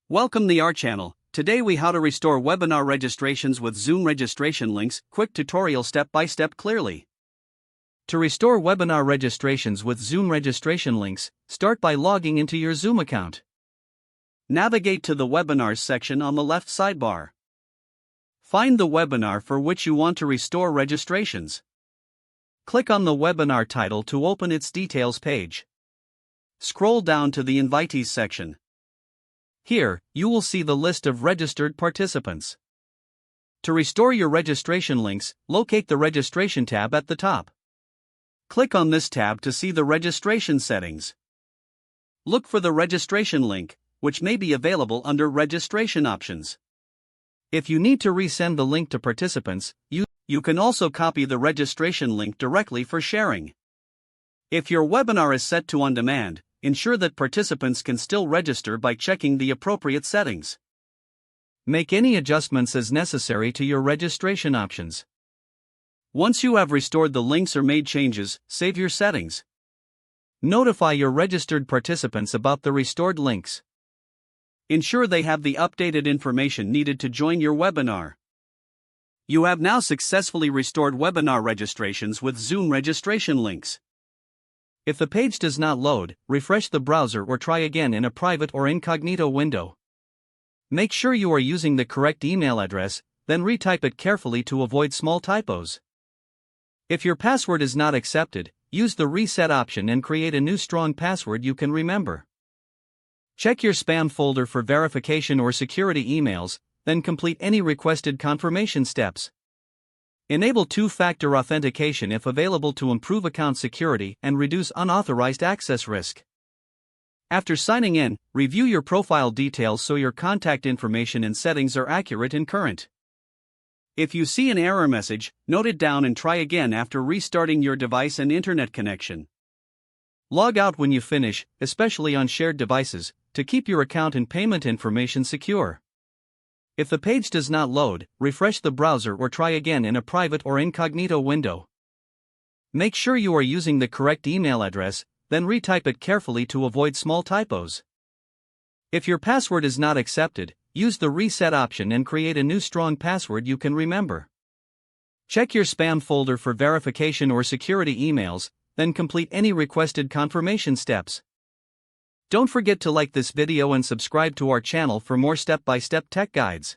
Welcome to our channel. Today we how to restore webinar registrations with Zoom registration links, quick tutorial step by step clearly. To restore webinar registrations with Zoom registration links, start by logging into your Zoom account. Navigate to the webinars section on the left sidebar. Find the webinar for which you want to restore registrations. Click on the webinar title to open its details page. Scroll down to the invitees section. Here, you will see the list of registered participants. To restore your registration links, locate the Registration tab at the top. Click on this tab to see the registration settings. Look for the registration link, which may be available under Registration Options. If you need to resend the link to participants, you can also copy the registration link directly for sharing. If your webinar is set to on demand, ensure that participants can still register by checking the appropriate settings. Make any adjustments as necessary to your registration options. Once you have restored the links or made changes, save your settings. Notify your registered participants about the restored links. Ensure they have the updated information needed to join your webinar. You have now successfully restored webinar registrations with Zoom registration links. If the page does not load, refresh the browser or try again in a private or incognito window. Make sure you are using the correct email address, then retype it carefully to avoid small typos. If your password is not accepted, use the reset option and create a new strong password you can remember. Check your spam folder for verification or security emails, then complete any requested confirmation steps. Enable two-factor authentication if available to improve account security and reduce unauthorized access risk. After signing in, review your profile details so your contact information and settings are accurate and current. If you see an error message, note it down and try again after restarting your device and internet connection. Log out when you finish, especially on shared devices, to keep your account and payment information secure. If the page does not load, refresh the browser or try again in a private or incognito window. Make sure you are using the correct email address, then retype it carefully to avoid small typos. If your password is not accepted, use the reset option and create a new strong password you can remember. Check your spam folder for verification or security emails, then complete any requested confirmation steps. Don't forget to like this video and subscribe to our channel for more step-by-step tech guides.